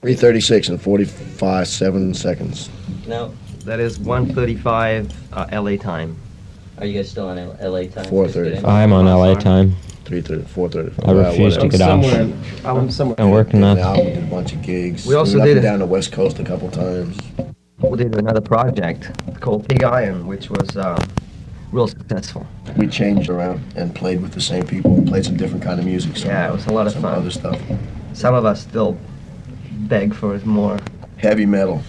3:36 and 7 seconds. No. That is 1:35 LA time. Are you guys still on LA time? 4:35. I'm on LA time. 3:30, 4:30. I refuse to get off. I'm somewhere. I'm working We on. did a bunch of gigs. We also went up did and a- down the West Coast a couple times. We did another project called Pig Iron, which was real successful. We changed around and played with the same people. We played some different kind of music. Yeah, it was a lot of some fun. other stuff. Some of us still beg for more. Heavy metal.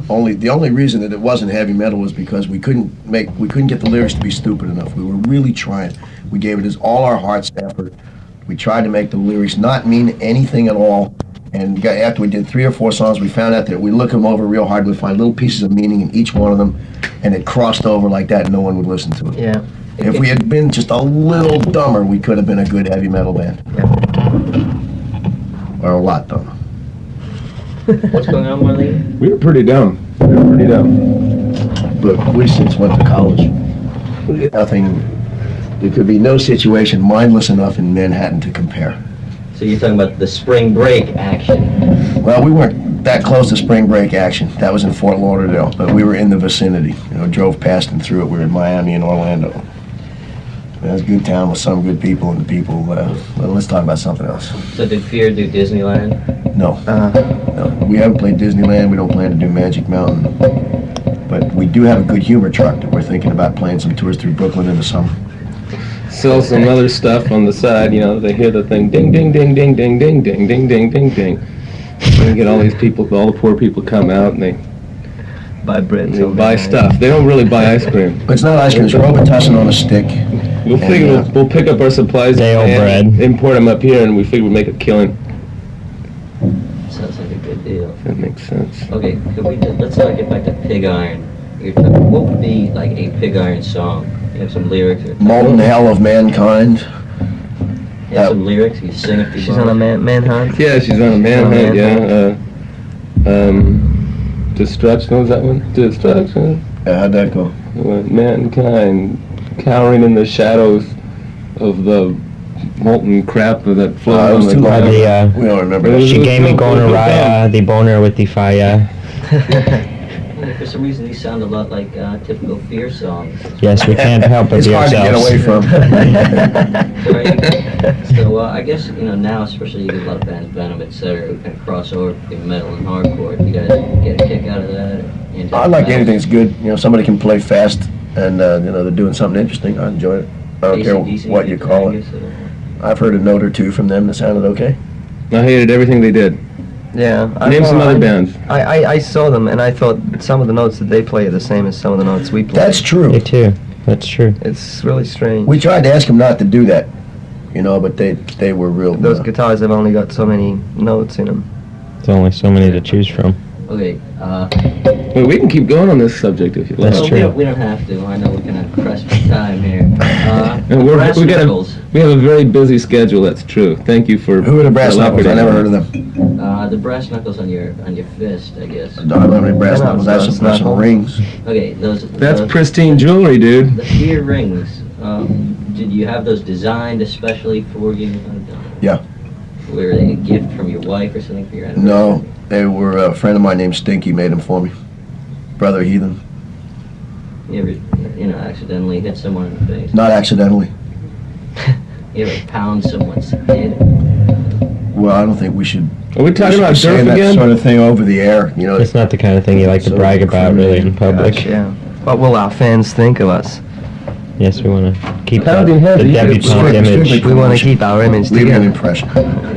The only reason that it wasn't heavy metal was because we couldn't get the lyrics to be stupid enough. We were really trying. We gave it all our heart's effort. We tried to make the lyrics not mean anything at all. And after we did 3 or 4 songs, we found out that we look them over real hard. We'd find little pieces of meaning in each one of them, and it crossed over like that, and no one would listen to it. Yeah. If we had been just a little dumber, we could have been a good heavy metal band. Yeah. Or a lot dumber. What's going on, Marlene? We were pretty dumb. But we since went to college. Nothing. There could be no situation mindless enough in Manhattan to compare. So you're talking about the spring break action. Well, we weren't that close to spring break action. That was in Fort Lauderdale, but we were in the vicinity. Drove past and through it. We were in Miami and Orlando. It was a good town with some good people, and the people, well, let's talk about something else. So did Fear do Disneyland? No. No. We haven't played Disneyland. We don't plan to do Magic Mountain. But we do have a good humor truck that we're thinking about playing some tours through Brooklyn in the summer. Sell some other stuff on the side, they hear the thing ding ding ding ding ding ding ding ding ding ding ding. And you get all these people, all the poor people come out and they Buy bread. buy stuff. They don't really buy ice cream. But it's not ice cream. It's Robitussin on a stick. We'll figure we'll pick up our supplies Day old and bread. import them up here, and we figure we'll make a killing. Sounds like a good deal. If that makes sense. Okay, let's not get back to Pig Iron. What would be like a Pig Iron song? You have some lyrics? Molten Hell of Mankind. You have some lyrics? You sing a few She's on a manhunt. Yeah, she's on a manhunt. Yeah. Destruction. What was that one? Destruction. How'd that go? Mankind cowering in the shadows of the molten crap that it flows was on the too ground. loud. We don't remember that. She gave me gonorrhea, the boner with the fire. For some reason, these sound a lot like typical Fear songs. Yes, we can't help but It's be hard to get away ourselves. from. So I guess now, especially you get a lot of bands, Venom, etc., who kind of cross over between metal and hardcore. Do you guys get a kick out of that? I like anything that's good. Somebody can play fast and they're doing something interesting. I enjoy it. I don't care AC/DC, what you call it. I've heard a note or two from them that sounded okay. I hated everything they did. Yeah. Name some other bands. I saw them and I thought some of the notes that they play are the same as some of the notes we play. That's true. Me too. That's true. It's really strange. We tried to ask them not to do that, but they were real. Those guitars have only got so many notes in them. There's only so many to choose from. Okay. Well, we can keep going on this subject if you like. That's well, true. We don't have to. I know we're kind of pressed for time here. And Brass we Knuckles. have a very busy schedule. That's true. Thank you for. Who are the Brass for Knuckles? I never heard of elaborating. them. The brass knuckles on your fist, I guess. I don't have any brass They're not knuckles. That's some rings. Okay, those. That's the, pristine jewelry, dude. The Fear rings. Did you have those designed especially for you? Yeah. Were they a gift from your wife or something for your anniversary? No, they were a friend of mine named Stinky made them for me. Brother Heathen. You ever, accidentally hit someone in the face? Not accidentally. You ever pound someone's head? Well, I don't think we should. Are we talking about saying Durf that again? sort of thing over the air. It's not the kind of thing you like to So brag about really in public. Gosh, yeah. What will our fans think of us? Yes, we want to keep the Pounding heads, you debutante should- image. strictly We want to keep our image Leaving an together. impression.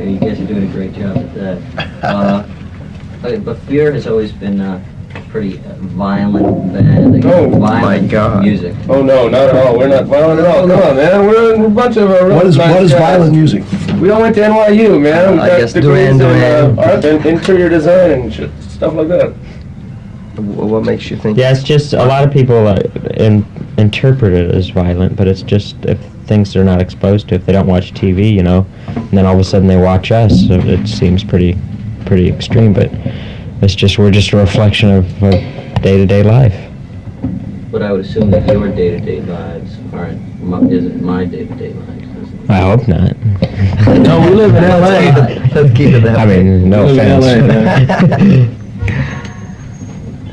You guys are doing a great job at that. Okay, but Fear has always been a pretty violent band. They got Oh, violent my God. music. Oh no, not at all. We're not violent at all. Come on, man. We're a bunch of What is violent music? We all went to NYU, man. We I got guess degrees Duran in art and interior design and shit, stuff like that. What makes you think? Yeah, it's just a lot of people interpret it as violent, but it's just if things they're not exposed to, if they don't watch TV, and then all of a sudden they watch us, so it seems pretty extreme. But we're just a reflection of day-to-day life. But I would assume that your day-to-day lives isn't my day-to-day lives. I hope not. No, we live in L.A. Let's keep it that I way. mean, no We live in offense. LA, man.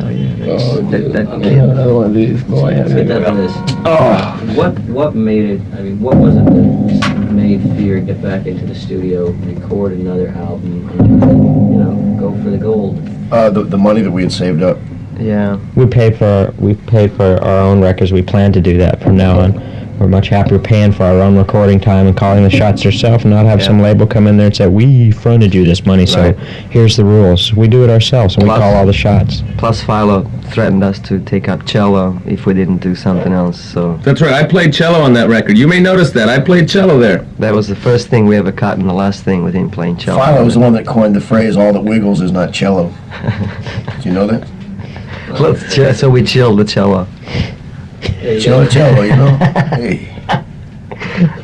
Oh yeah. Oh, that let me have another one of these. Boy, Let's get that for this. Oh, What made it? I mean, what was it that made Fear get back into the studio, record another album, and go for the gold? The money that we had saved up. Yeah. We pay for our own records. We plan to do that from now on. We're much happier paying for our own recording time and calling the shots ourselves, and not have some label come in there and say, we fronted you this money, so Right. here's the rules. We do it ourselves, and we Plus- call all the shots. Plus, Philo threatened us to take up cello if we didn't do something else. So that's right. I played cello on that record. You may notice that. I played cello there. that was the first thing we ever cut, and the last thing with him playing cello. Philo was the one that coined the phrase, all that wiggles is not cello. Did you know that? So we chilled the cello. There you Cello, go. cello, you know? Hey.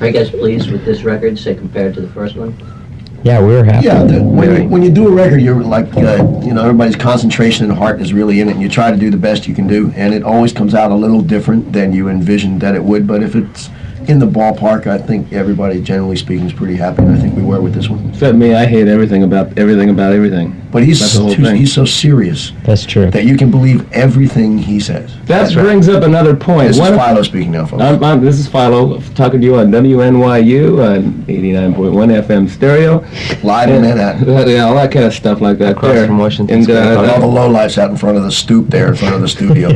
Are you guys pleased with this record, say compared to the first one? Yeah, we were happy. Yeah, when you do a record, you're like, everybody's concentration and heart is really in it, and you try to do the best you can do, and it always comes out a little different than you envisioned that it would, but if it's in the ballpark, I think everybody, generally speaking, is pretty happy, and I think we were with this one. Except me, I hate everything about everything. But That's the whole thing. he's so serious That's true. that you can believe everything he says. That brings up another point. This is One of- Philo speaking now, folks. This is Philo talking to you on WNYU on 89.1 FM stereo. Live in Manhattan. Yeah, all that kind of stuff like that. Across there. from Washington And, Square. All the lowlifes out in front of the stoop there, in front of the studio.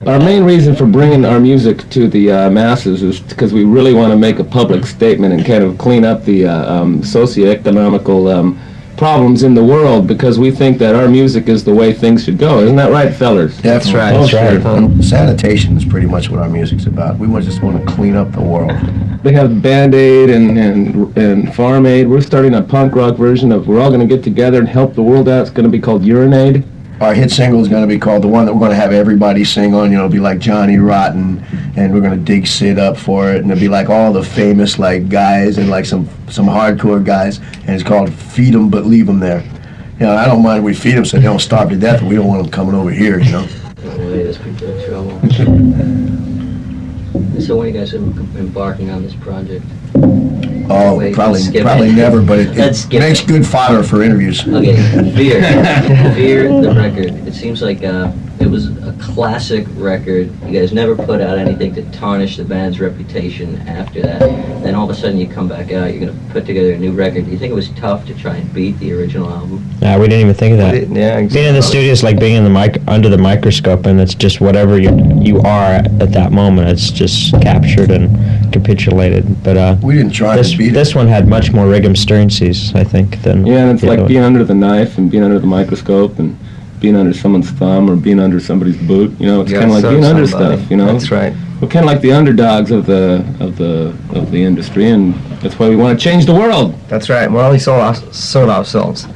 Our main reason for bringing our music to the masses is because we really want to make a public statement and kind of clean up the socioeconomical problems in the world, because we think that our music is the way things should go. Isn't that right, fellers? That's right. That's right. And sanitation is pretty much what our music's about. We just want to clean up the world. They have Band-Aid and Farm Aid. We're starting a punk rock version of We're All Gonna Get Together and Help the World Out. It's going to be called Urinade. Our hit single is going to be called the one that we're going to have everybody sing on. It'll be like Johnny Rotten, and we're going to dig Sid up for it, and it'll be like all the famous guys and like some hardcore guys, and it's called Feed 'em But Leave 'em There. I don't mind if we feed them so they don't starve to death, but we don't want them coming over here, Oh, wait, there's people in trouble. So when are you guys embarking on this project? Oh, Wait, probably skip probably it. never, but it Let's skip makes it. good fodder for interviews. Okay, Fear. Fear, the record. It seems like it was a classic record. You guys never put out anything to tarnish the band's reputation after that. Then all of a sudden you come back out, you're going to put together a new record. Do you think it was tough to try and beat the original album? Yeah, we didn't even think of that. Yeah, exactly. Being in the studio is like being in the under the microscope, and it's just whatever you are at that moment. It's just captured and capitulated. But We didn't try to beat it. this one had much more rigum strinces, I think, than Yeah, and it's the like other being one. under the knife and being under the microscope and being under someone's thumb or being under somebody's boot. It's You kind of like gotta being serve under somebody. stuff. That's right. We're kind of like the underdogs of the industry, and that's why we want to change the world. That's right. We're only sold ourselves.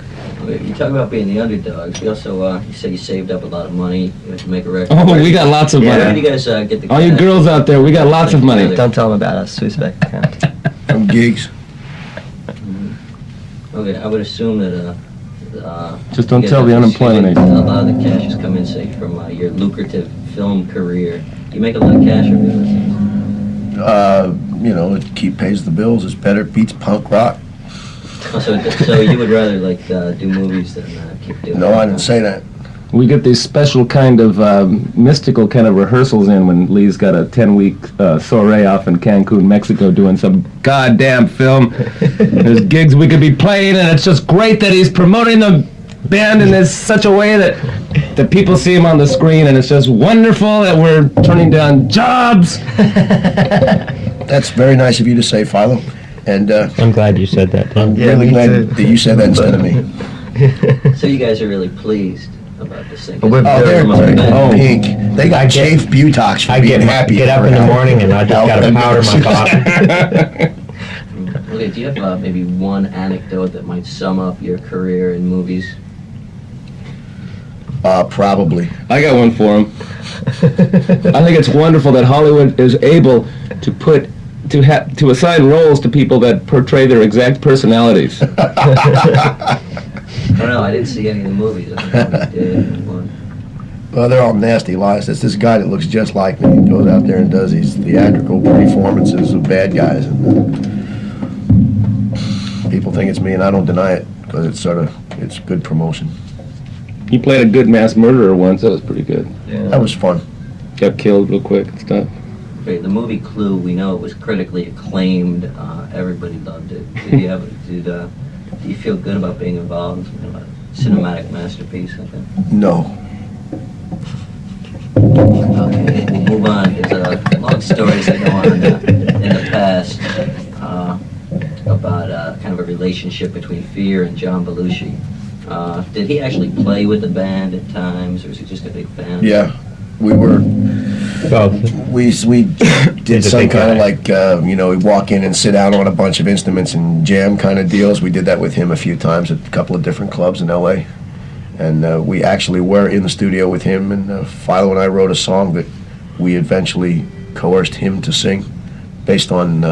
Okay, you talk about being the underdogs. You also, you said you saved up a lot of money to make a record. Oh, we got lots of Where money. did you guys get the All you cash? girls out there, we got lots of money. Don't tell them about us. Suspect. From gigs. Okay, I would assume that Just don't you guys know the have to unemployment see rate. A lot of the cash has come in, say, from your lucrative film career. You make a lot of cash over this. It pays the bills. It's better, beats punk rock. So you would rather do movies than keep doing? No, I didn't say that. We get these special kind of mystical kind of rehearsals in when Lee's got a 10-week soiree off in Cancun, Mexico, doing some goddamn film. There's gigs we could be playing, and it's just great that he's promoting the band in such a way that people see him on the screen, and it's just wonderful that we're turning down jobs. That's very nice of you to say, Philo. And I'm glad you said that, I'm Tim. Yeah, really me glad too. that you said that instead of me. So you guys are really pleased about this thing? But we're Oh, they're Oh. pink. They got chafed butox for I being happy. get up in the morning and I just got to powder my coffee. Okay, do you have maybe one anecdote that might sum up your career in movies? Probably. I got one for him. I think it's wonderful that Hollywood is able to assign roles to people that portray their exact personalities. I don't know, I didn't see any of the movies. I don't know if you did. One. Well, they're all nasty lies. It's this guy that looks just like me. He goes out there and does these theatrical performances of bad guys. And people think it's me, and I don't deny it because it's good promotion. You played a good mass murderer once. That was pretty good. That was fun. Got killed real quick and stuff. Okay, the movie Clue, we know it was critically acclaimed. Everybody loved it. Do you feel good about being involved in a cinematic masterpiece like that? No. Okay, we'll move on. There's long stories that go on in the past about kind of a relationship between Fear and John Belushi. Did he actually play with the band at times, or was he just a big fan? Yeah, we were. Both. We did He's a some big kind of guy. like, we walk in and sit down on a bunch of instruments and jam kind of deals. We did that with him a few times at a couple of different clubs in L.A. And we actually were in the studio with him, and Philo and I wrote a song that we eventually coerced him to sing based on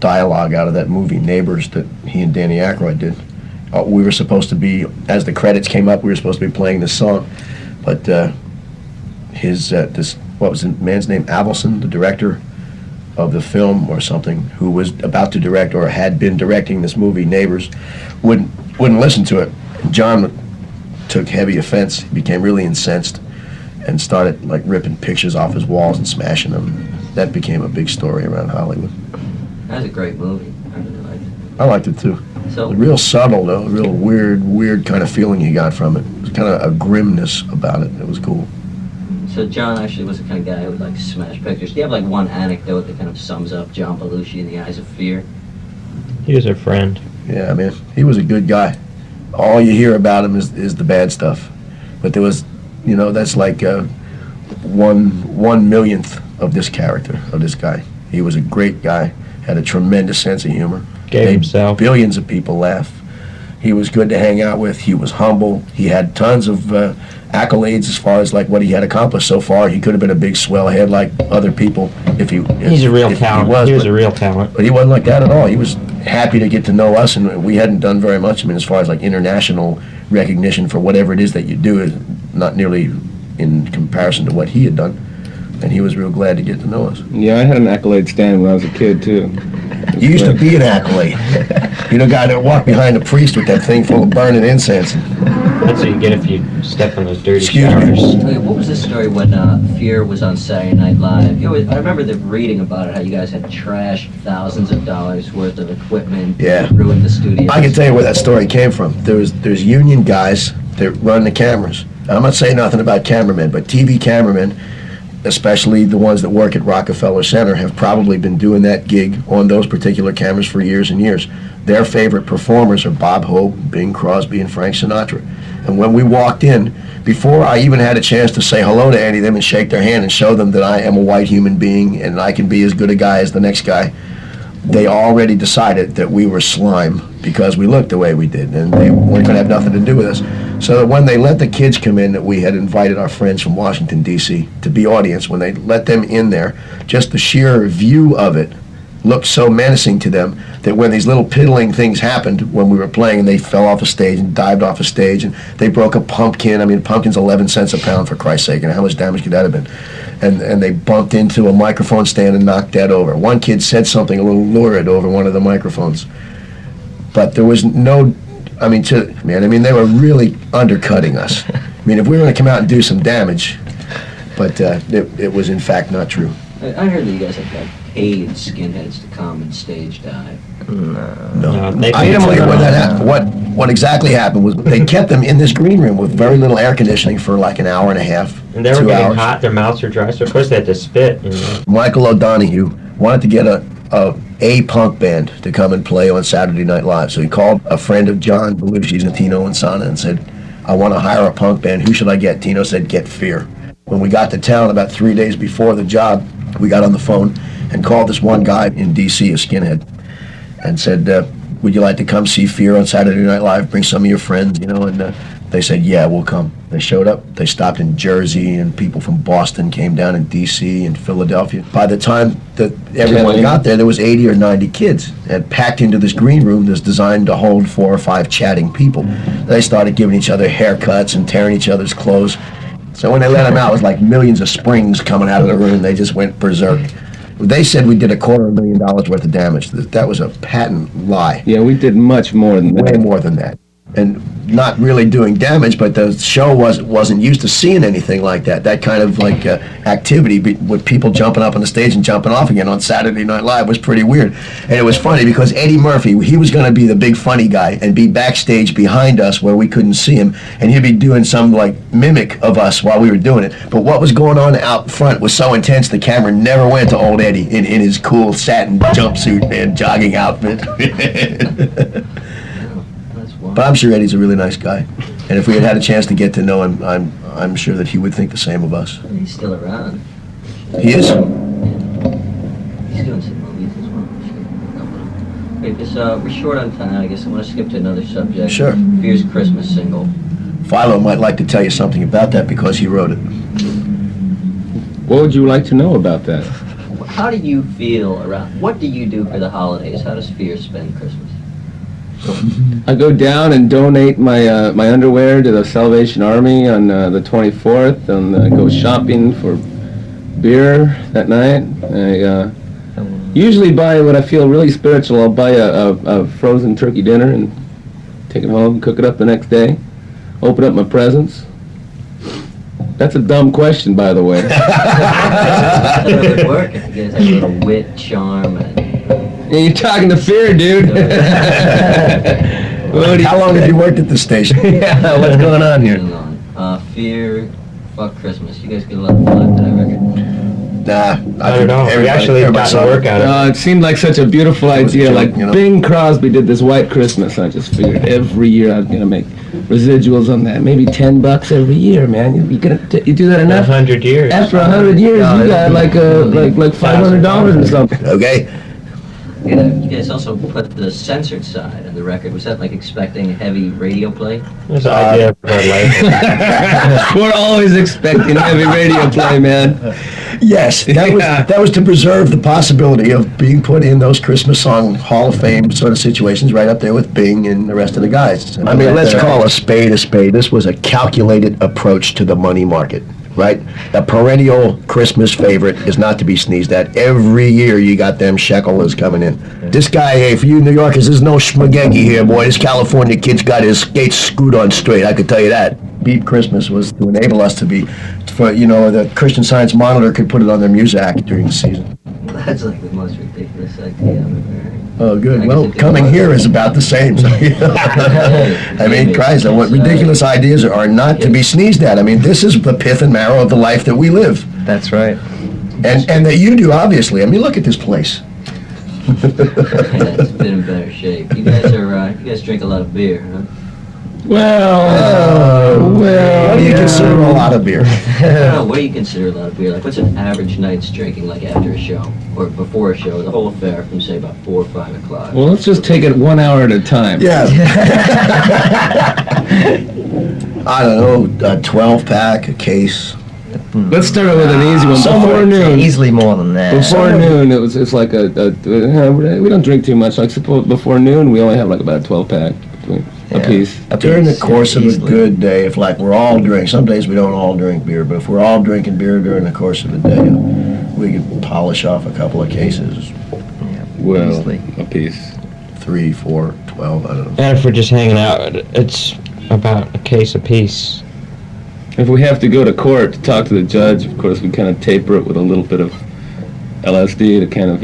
dialogue out of that movie, Neighbors, that he and Danny Aykroyd did. We were supposed to be, as the credits came up, we were supposed to be playing this song, but what was the man's name, Avildsen, the director of the film or something, who was about to direct or had been directing this movie, Neighbors, wouldn't listen to it. John took heavy offense. He became really incensed and started like ripping pictures off his walls and smashing them. That became a big story around Hollywood. That was a great movie. I really liked it. I liked it too. So, Real subtle though, real weird kind of feeling you got from it. It was kind of a grimness about it. It was cool. so John actually was the kind of guy who would like smash pictures. Do you have like one anecdote that kind of sums up John Belushi in the eyes of Fear? He was a friend. Yeah, man, he was a good guy. All you hear about him is the bad stuff. But there was, that's like 1/1,000,000th of this character, of this guy. He was a great guy, had a tremendous sense of humor. Gave Made himself. billions of people laugh. He was good to hang out with. He was humble. He had tons of accolades as far as like what he had accomplished so far. He could have been a big swell head like other people if he. He's a real if talent. He was a real talent. But he wasn't like that at all. He was happy to get to know us, and we hadn't done very much. I mean, as far as like international recognition for whatever it is that you do, is not nearly in comparison to what he had done. And he was real glad to get to know us. Yeah, I had an accolade stand when I was a kid too. You used to be an accolade. You're the guy that walked behind the priest with that thing full of burning incense. That's what you get if you step on those dirty Excuse me. showers. Okay, what was the story when Fear was on Saturday Night Live? I remember reading about it, how you guys had trashed thousands of dollars worth of equipment. Yeah. Ruined the studio. I can tell you where that story came from. There's union guys that run the cameras. I'm not saying nothing about cameramen, but TV cameramen, especially the ones that work at Rockefeller Center, have probably been doing that gig on those particular cameras for years and years. Their favorite performers are Bob Hope, Bing Crosby, and Frank Sinatra. And when we walked in, before I even had a chance to say hello to any of them and shake their hand and show them that I am a white human being and I can be as good a guy as the next guy, they already decided that we were slime because we looked the way we did, and they weren't going to have nothing to do with us. So that when they let the kids come in, that we had invited our friends from Washington, D.C. to be audience, when they let them in there, just the sheer view of it looked so menacing to them that when these little piddling things happened when we were playing, and they fell off a stage and dived off a stage, and they broke a pumpkin. I mean, pumpkin's 11 cents a pound, for Christ's sake, and how much damage could that have been? And they bumped into a microphone stand and knocked that over. One kid said something a little lurid over one of the microphones. But there was no, they were really undercutting us. I mean, if we were going to come out and do some damage, but it was in fact not true. I heard that you guys had like paid skinheads to come and stage dive. No. they I can paid tell you for where it. that happened. What exactly happened was they kept them in this green room with very little air conditioning for like an hour and a half, And they were 2 getting hours. hot, their mouths were dry, so of course they had to spit. Michael O'Donoghue wanted to get a punk band to come and play on Saturday Night Live. So he called a friend of John Belushi's and Tino and Sana and said, I want to hire a punk band. Who should I get? Tino said, get Fear. When we got to town about 3 days before the job, we got on the phone and called this one guy in D.C., a skinhead, and said, would you like to come see Fear on Saturday Night Live? Bring some of your friends, and they said, yeah, we'll come. They showed up. They stopped in Jersey, and people from Boston came down in D.C. and Philadelphia. By the time that everyone got there was 80 or 90 kids and packed into this green room that's designed to hold 4 or 5 chatting people. They started giving each other haircuts and tearing each other's clothes. So when they let him out, it was like millions of springs coming out of the room. They just went berserk. They said we did $250,000 worth of damage. That was a patent lie. Yeah, we did much more than Way that. more than that. And not really doing damage, but the show wasn't used to seeing anything like that. That kind of like activity with people jumping up on the stage and jumping off again on Saturday Night Live was pretty weird. And it was funny because Eddie Murphy, he was going to be the big funny guy and be backstage behind us where we couldn't see him, and he'd be doing some like mimic of us while we were doing it. But what was going on out front was so intense the camera never went to old Eddie in his cool satin jumpsuit and jogging outfit. But I'm sure Eddie's a really nice guy, and if we had a chance to get to know him, I'm sure that he would think the same of us. He's still around. He is. He's doing some movies as well. Okay, because we're short on time, I guess I want to skip to another subject. Sure. Fear's Christmas single. Philo might like to tell you something about that because he wrote it. What would you like to know about that? How do you feel around? What do you do for the holidays? How does Fear spend Christmas? I go down and donate my my underwear to the Salvation Army on the 24th, and I go shopping for beer that night. I usually buy what I feel really spiritual. I'll buy a frozen turkey dinner and take it home, cook it up the next day, open up my presents. That's a dumb question, by the way. How does it work? If you guys have a little wit, charm, and You're talking to Fear, dude. How long have you worked at this station? Yeah, what's going on here? Fear, fuck Christmas. You guys get a lot of fun after that record. Nah, I don't know. We actually got to work out of it. It seemed like such a beautiful was a idea. joke, Like you know? Bing Crosby did this White Christmas. I just figured every year I was gonna make residuals on that. Maybe $10 every year, man. You do that enough? 100 years. After 100 years, No, you it'd got be like $500 or something. Okay. You guys also put the censored side on the record. Was that like expecting heavy radio play? There's an idea for a life. We're always expecting heavy radio play, man. Yes, that was to preserve the possibility of being put in those Christmas song Hall of Fame sort of situations right up there with Bing and the rest of the guys. I mean, let's call a spade a spade. This was a calculated approach to the money market, right? A perennial Christmas favorite is not to be sneezed at. Every year you got them shekels coming in. This guy, hey, for you New Yorkers, there's no schmagegi here, boy. This California kid's got his skates screwed on straight, I could tell you that. Beat Christmas was to enable us to be, for the Christian Science Monitor could put it on their Muzak during the season. That's like the most ridiculous idea I've ever heard. Oh, good. I guess Well, it did coming work. here is about the same. So, I mean, Christ, what ridiculous ideas are not to be sneezed at. I mean, this is the pith and marrow of the life that we live. That's right. And that you do, obviously. I mean, look at this place. It's been in better shape. You guys drink a lot of beer, huh? Well, What do you consider a lot of beer? I don't know, what do you consider a lot of beer? Like, what's an average night's drinking like after a show? Or before a show? The whole affair from, say, about 4 or 5 o'clock. Well, let's just take it 1 hour at a time. Yeah. I don't know, a 12-pack, a case. Let's start with an easy one. Somewhere Before noon. Easily more than that. Before noon, it's like we don't drink too much. Like suppose before noon, we only have like about a 12-pack a piece. During the course of a good day, if like we're all drinking, some days we don't all drink beer, but if we're all drinking beer during the course of the day, we could polish off a couple of cases, Well, Easily. a piece. 3, 4, 12, I don't know. And if we're just hanging out, it's about a case apiece. If we have to go to court to talk to the judge, of course, we kind of taper it with a little bit of LSD to kind of,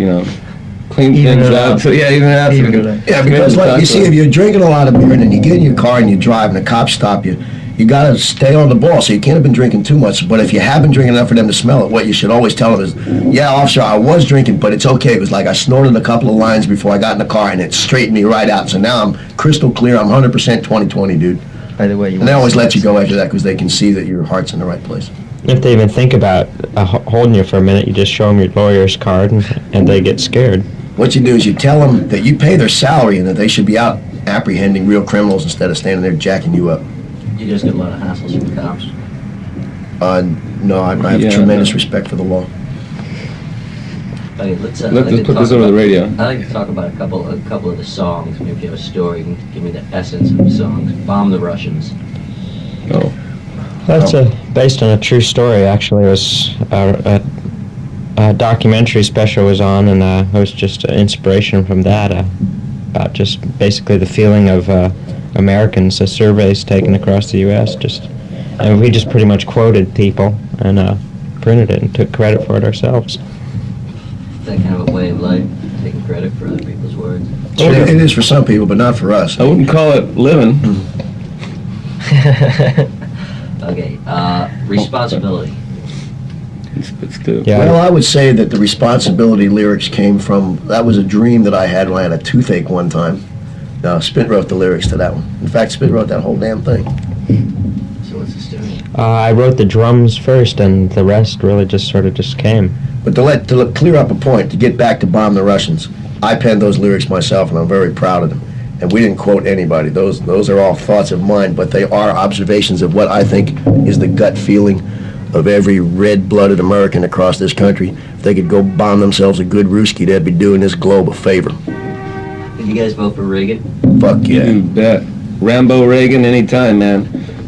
clean Even things it out. out. So yeah, even out. So we Even can it out. Yeah, because like you see, if you're drinking a lot of beer and then you get in your car and you drive and the cops stop you, you gotta stay on the ball. So you can't have been drinking too much. But if you have been drinking enough for them to smell it, what you should always tell them is, "Yeah, officer, I was drinking, but it's okay. It was like I snorted a couple of lines before I got in the car and it straightened me right out. So now I'm crystal clear. I'm 100% 20/20, dude." By the way, you And they always let you go after that because they can see that your heart's in the right place. If they even think about holding you for a minute, you just show them your lawyer's card and they get scared. What you do is you tell them that you pay their salary and that they should be out apprehending real criminals instead of standing there jacking you up. You guys get a lot of hassles from cops. No, I have Yeah. tremendous respect for the law. Okay, let's Let's put this over the radio. I'd like to talk about a couple of the songs. Maybe if you have a story, you can give me the essence of the songs. Bomb the Russians. Oh, That's a based on a true story. Actually, it was a documentary special was on, and it was just inspiration from that about just basically the feeling of Americans. The surveys taken across the U.S. And we just pretty much quoted people and printed it and took credit for it ourselves. That kind of a way of life, taking credit for other people's words. It is for some people, but not for us. I wouldn't call it living. Okay, responsibility. It's good. Yeah. Well, I would say that the responsibility lyrics came from, that was a dream that I had when I had a toothache one time. Spit wrote the lyrics to that one. In fact, Spit wrote that whole damn thing. So what's the story? I wrote the drums first, and the rest really just came. But to clear up a point, to get back to Bomb the Russians, I penned those lyrics myself, and I'm very proud of them. And we didn't quote anybody. Those are all thoughts of mine, but they are observations of what I think is the gut feeling of every red-blooded American across this country. If they could go bomb themselves a good Ruski, they'd be doing this globe a favor. Did you guys vote for Reagan? Fuck yeah. You bet. Rambo Reagan anytime, man.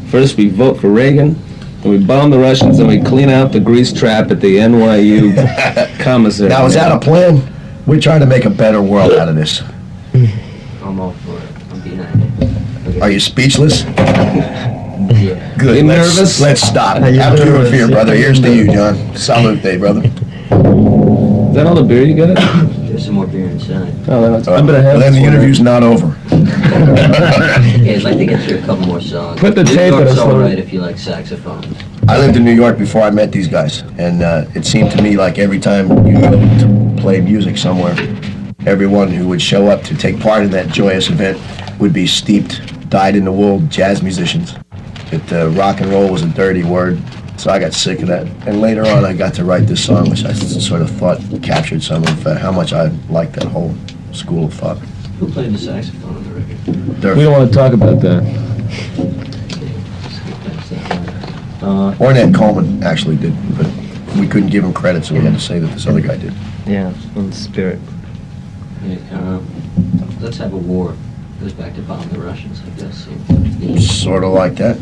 First we vote for Reagan, then we bomb the Russians, then we clean out the grease trap at the NYU commissary. Now, is that a plan? We're trying to make a better world out of this. I'm all for it. I'm behind it. Okay. Are you speechless? Yeah. Good. You let's, nervous? Let's stop. Are you Have your nervous? fear, brother. Here's to you, John. Salute day, brother. Is that all the beer you got? There's some more beer inside. Oh, then I better have Well, then this the one. interview's not over. Okay, I'd like to get through a couple more songs. Put the New tape in York's a all slow- right if you like saxophones. I lived in New York before I met these guys, and it seemed to me like every time you go to play music somewhere, everyone who would show up to take part in that joyous event would be steeped, dyed-in-the-wool jazz musicians. That rock and roll was a dirty word, so I got sick of that. And later on, I got to write this song, which I sort of thought captured some of how much I liked that whole school of thought. Who played the saxophone on the record? Dirk. We don't want to talk about that. Okay, skip past that one. Ornette Coleman actually did, but we couldn't give him credit, so we had to say that this other guy did. Yeah, in spirit. Okay, let's have a war. Goes back to bomb the Russians, I guess. So, Sort of like that.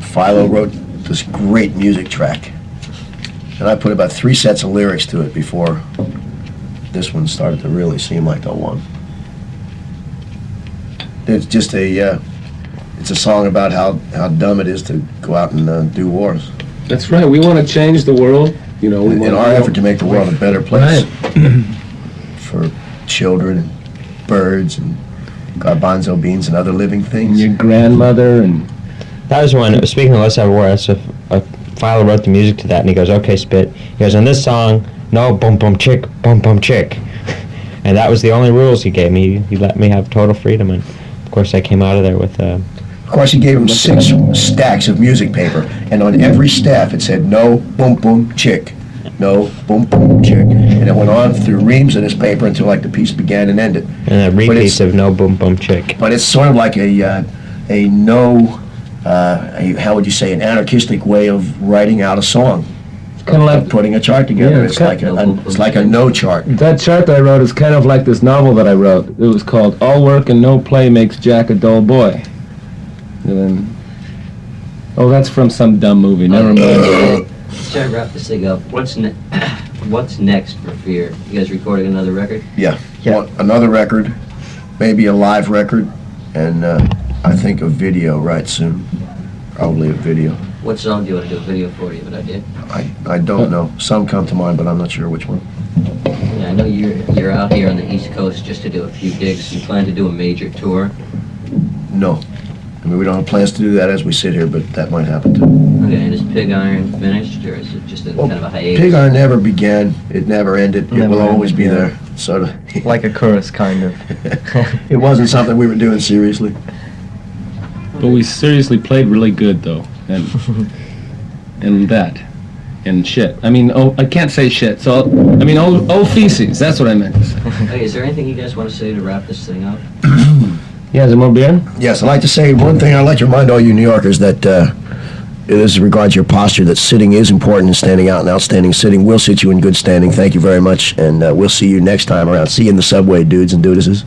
Philo wrote this great music track, and I put about 3 sets of lyrics to it before this one started to really seem like the one. It's just it's a song about how dumb it is to go out and do wars. That's right. We want to change the world. You know, we In want our effort to make the world a better place Right. for children and birds and garbanzo beans and other living And things. your grandmother and That was when, speaking of Let's Have a War, Philo wrote the music to that, and he goes, "Okay, Spit." He goes, "On this song, no bum bum chick, and that was the only rules he gave me. He let me have total freedom, and of course I came out of there with Of course, he gave him 6 stacks of music paper, and on every staff it said, "No boom boom chick, no boom boom chick," and it went on through reams of this paper until like the piece began and ended. and a But repeat it's- of no bum bum chick. But it's sort of like how would you say, an anarchistic way of writing out a song, kind of like putting a chart together. Yeah, It's like a no chart. that chart that I wrote is kind of like this novel that I wrote. It was called "All Work and No Play Makes Jack a Dull Boy." And then, oh, that's from some dumb movie. Never mind. Let's try to wrap this thing up. What's next for Fear? You guys recording another record? Yeah. Want another record, maybe a live record, and I think a video right soon. Probably a video. What song do you want to do a video for? Do you have an idea? I don't know. Some come to mind, but I'm not sure which one. Yeah, I know you're out here on the East Coast just to do a few gigs. You plan to do a major tour? No. I mean, we don't have plans to do that as we sit here, but that might happen too. Okay, and is Pig Iron finished, or is it just a kind of a hiatus? Pig Iron never began. It never ended. It Never will always ended, be yeah. there. Sort of. Like a chorus, kind of. It wasn't something we were doing seriously. But we seriously played really good though, and that, and shit. I mean, oh, I can't say shit. So I mean, oh feces. That's what I meant to say. Okay, is there anything you guys want to say to wrap this thing up? Yeah, is there more beer? Yes, I'd like to say one thing. I'd like to remind all you New Yorkers that this regards your posture, that sitting is important and standing out, and outstanding sitting will sit you in good standing. Thank you very much, and we'll see you next time around. See you in the subway, dudes and dudesses.